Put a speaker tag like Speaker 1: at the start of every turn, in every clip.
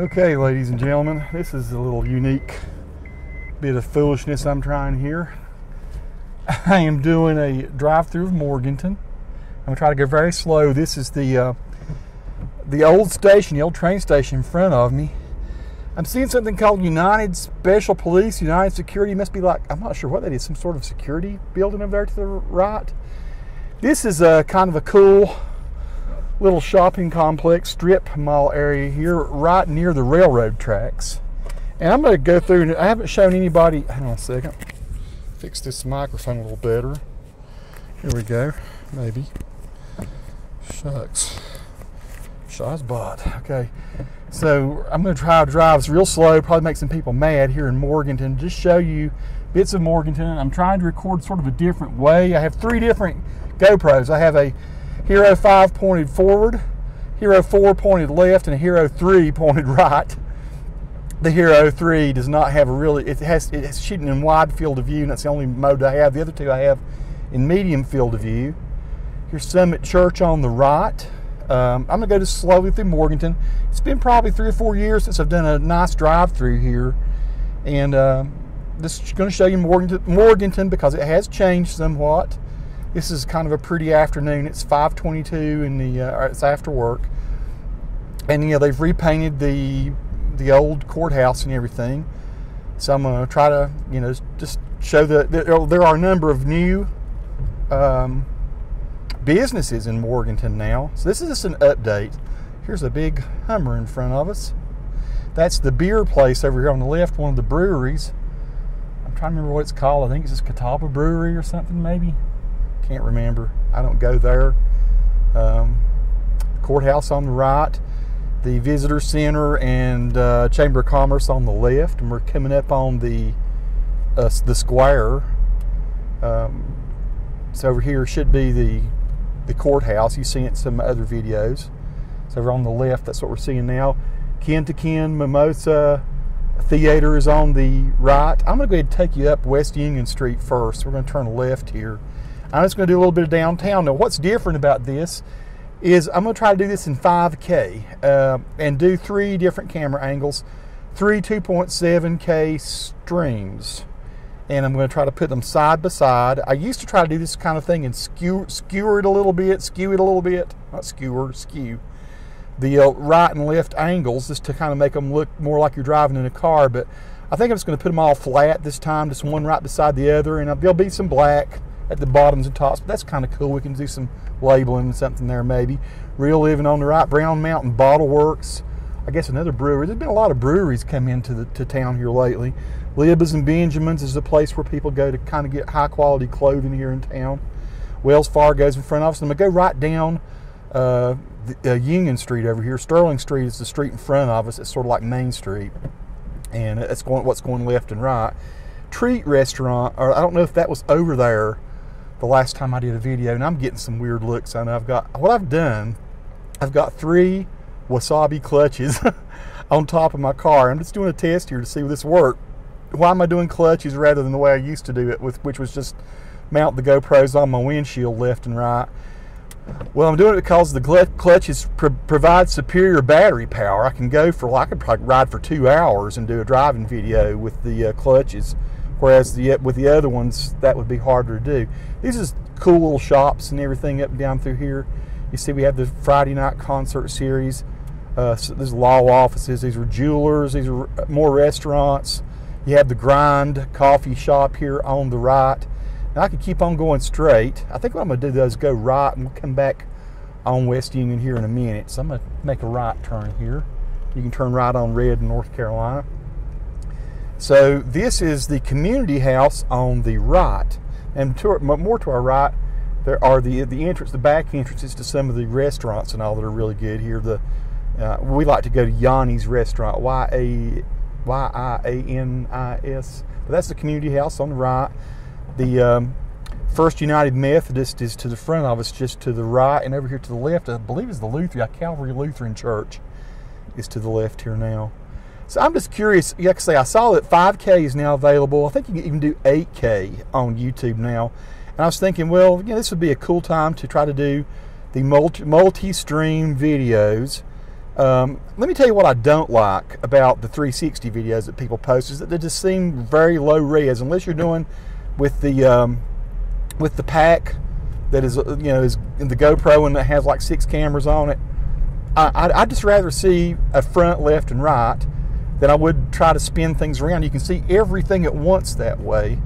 Speaker 1: Okay, ladies and gentlemen, this is a little unique bit of foolishness I'm trying here. I am doing a drive-through of Morganton. I'm going to try to go very slow. This is the old station, the old train station in front of me. I'm seeing something called United Special Police, United Security. It must be like, I'm not sure what that is, some sort of security building over there to the right. This is a kind of a cool little shopping complex, strip mall area here right near the railroad tracks. And I'm going to go through, and I haven't shown anybody, hang on a second, fix this microphone a little better. Here we go, maybe. Shucks. Shazbot. Okay, so I'm going to try to drive this real slow, probably make some people mad here in Morganton, just show you bits of Morganton. I'm trying to record sort of a different way. I have 3 different GoPros. I have a Hero 5 pointed forward, Hero 4 pointed left, and a Hero 3 pointed right. The Hero 3 does not have a really, it's shooting in wide field of view, and that's the only mode I have. The other 2 I have in medium field of view. Here's Summit Church on the right. I'm going to go just slowly through Morganton. It's been probably 3 or 4 years since I've done a nice drive-through here, and this is going to show you Morganton because it has changed somewhat. This is kind of a pretty afternoon. It's 5:22 in the it's after work, and they've repainted the old courthouse and everything. So I'm going to try to just show that there are a number of new businesses in Morganton now. So this is just an update. Here's a big Hummer in front of us. That's the beer place over here on the left, one of the breweries. I'm trying to remember what it's called. I think it's just Catawba Brewery or something maybe. Can't remember. I don't go there. Courthouse on the right, the visitor center and Chamber of Commerce on the left, and we're coming up on the square. So over here should be the courthouse. You see it in some other videos. So over on the left, that's what we're seeing now. Ken to Ken Mimosa Theater is on the right. I'm going to go ahead and take you up West Union Street first. We're going to turn left here. I'm just going to do a little bit of downtown. Now, what's different about this is I'm going to try to do this in 5K and do 3 different camera angles, 3 2.7K streams. And I'm going to try to put them side by side. I used to try to do this kind of thing and skew it a little bit, not skewer, skew. The right and left angles just to kind of make them look more like you're driving in a car. But I think I'm just going to put them all flat this time, just one right beside the other. And there'll be some black at the bottoms and tops, but that's kind of cool. We can do some labeling and something there maybe. Real Living on the right, Brown Mountain Bottle Works, I guess another brewery. There's been a lot of breweries come into town here lately. Libba's and Benjamin's is a place where people go to kind of get high quality clothing here in town. Wells Fargo's in front of us. I'm going to go right down Union Street over here. Sterling Street is the street in front of us. It's sort of like Main Street, and that's what's going left and right. Treat Restaurant, or I don't know if that was over there the last time I did a video, and I'm getting some weird looks. I know I've got 3 Wasabi Clutches on top of my car. I'm just doing a test here to see if this works. Why am I doing clutches rather than the way I used to do it, which was just mount the GoPros on my windshield left and right? Well, I'm doing it because the clutches provide superior battery power. I could probably ride for 2 hours and do a driving video with the clutches. Whereas with the other ones, that would be harder to do. These are cool little shops and everything up and down through here. You see we have the Friday night concert series. So there's law offices. These are jewelers. These are more restaurants. You have the Grind coffee shop here on the right. Now I could keep on going straight. I think what I'm going to do though is go right, and we'll come back on West Union here in a minute. So I'm going to make a right turn here. You can turn right on Red in North Carolina. So this is the community house on the right, and more to our right, there are the entrance, the back entrances to some of the restaurants and all that are really good here. We like to go to Yanni's restaurant, Yianis, but that's the community house on the right. The First United Methodist is to the front of us, just to the right, and over here to the left, I believe is the Calvary Lutheran Church is to the left here now. So I'm just curious, like I say, I saw that 5K is now available. I think you can even do 8K on YouTube now. And I was thinking, well, this would be a cool time to try to do the multi-stream videos Let me tell you what I don't like about the 360 videos that people post is that they just seem very low res, unless you're doing with the pack that is is in the GoPro and that has like 6 cameras on it. I'd just rather see a front, left, and right than I would try to spin things around. You can see everything at once that way.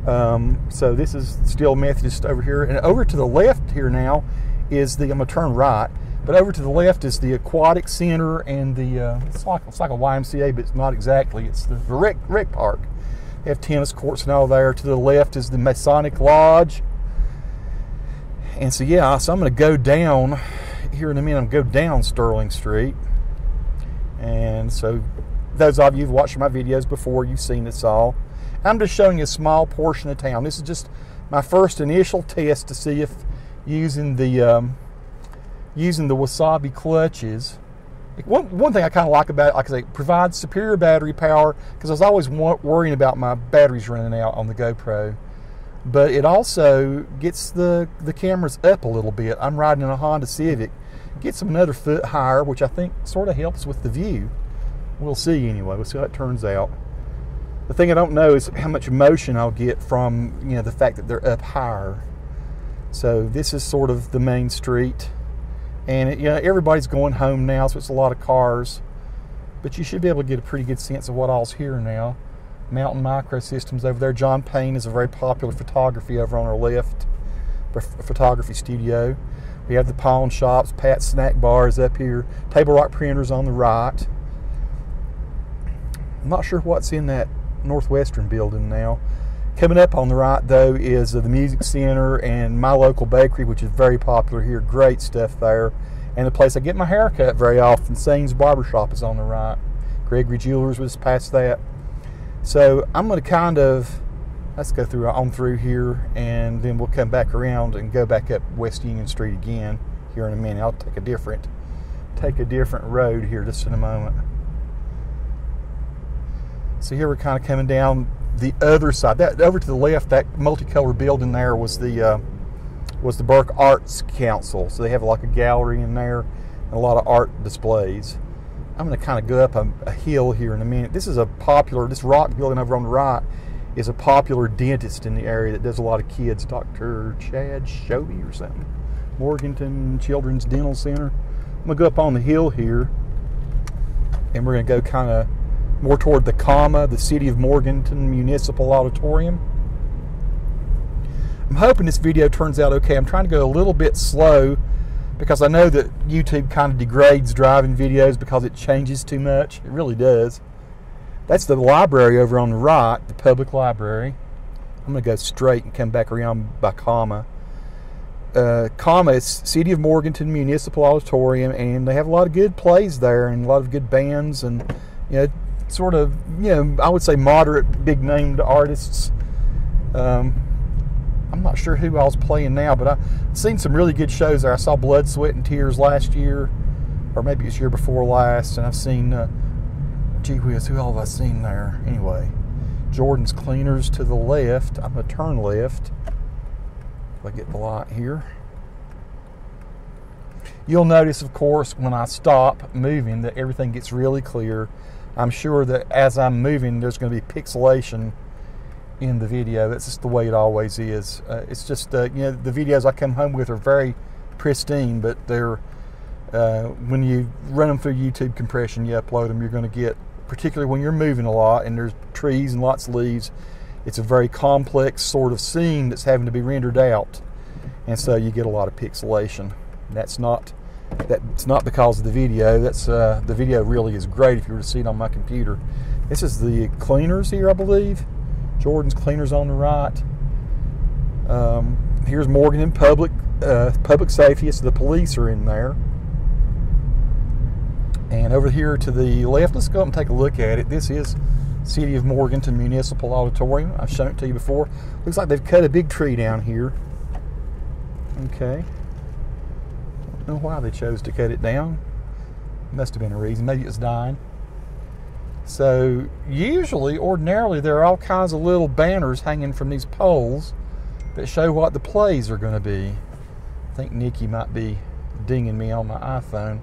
Speaker 1: So this is still Methodist over here, and over to the left here now is the, I'm gonna turn right, but over to the left is the Aquatic Center and the it's like a YMCA, but it's not exactly. It's the rec park. They have tennis courts and all there. To the left is the Masonic Lodge. And so yeah, so I'm gonna go down here in a minute. I'm gonna go down Sterling Street. And so those of you who've watched my videos before, you've seen this all. I'm just showing you a small portion of town. This is just my first initial test to see if using the Wasabi Clutches. One thing I kind of like about it, like I say, it provides superior battery power, because I was always worrying about my batteries running out on the GoPro. But it also gets the cameras up a little bit. I'm riding in a Honda Civic. Gets them another foot higher, which I think sort of helps with the view. We'll see anyway. We'll see how it turns out. The thing I don't know is how much motion I'll get from the fact that they're up higher. So this is sort of the main street, and everybody's going home now, so it's a lot of cars. But you should be able to get a pretty good sense of what all's here now. Mountain Microsystems over there. John Payne is a very popular photography over on our left, photography studio. We have the pawn shops. Pat's Snack Bar is up here. Table Rock Printers on the right. I'm not sure what's in that Northwestern building now. Coming up on the right though is the Music Center and my local bakery, which is very popular here. Great stuff there. And the place I get my hair cut very often, Sain's Barbershop, is on the right. Gregory Jewelers was past that. So I'm going to let's go through here, and then we'll come back around and go back up West Union Street again here in a minute. I'll take a different road here just in a moment. So here we're kind of coming down the other side. That over to the left, that multicolored building there was the Burke Arts Council. So they have like a gallery in there and a lot of art displays. I'm going to kind of go up a hill here in a minute. This rock building over on the right is a popular dentist in the area that does a lot of kids. Dr. Chad Shoby or something. Morganton Children's Dental Center. I'm going to go up on the hill here, and we're going to go kind of more toward the comma, the City of Morganton Municipal Auditorium. I'm hoping this video turns out okay. I'm trying to go a little bit slow because I know that YouTube kind of degrades driving videos because it changes too much. It really does. That's the library over on the right, the public library. I'm going to go straight and come back around by comma. Comma is City of Morganton Municipal Auditorium, and they have a lot of good plays there and a lot of good bands, and sort of, I would say moderate, big-named artists. I'm not sure who I was playing now, but I've seen some really good shows there. I saw Blood, Sweat, and Tears last year, or maybe it's year before last, and I've seen, gee whiz, who all have I seen there? Anyway, Jordan's Cleaners to the left. I'm going to turn left if I get the light here. You'll notice, of course, when I stop moving that everything gets really clear. I'm sure that as I'm moving, there's going to be pixelation in the video. That's just the way it always is. It's just, the videos I come home with are very pristine, but they're, when you run them through YouTube compression, you upload them, you're going to get, particularly when you're moving a lot and there's trees and lots of leaves, it's a very complex sort of scene that's having to be rendered out. And so you get a lot of pixelation. That's not because of the video. That's the video really is great if you were to see it on my computer. This is the Cleaners here, I believe. Jordan's Cleaners on the right. Here's Morganton Public Safety. It's the police are in there. And over here to the left, let's go up and take a look at it. This is City of Morganton Municipal Auditorium. I've shown it to you before. Looks like they've cut a big tree down here. Okay. Don't know why they chose to cut it down. Must have been a reason. Maybe it was dying. So ordinarily, there are all kinds of little banners hanging from these poles that show what the plays are going to be. I think Nikki might be dinging me on my iPhone.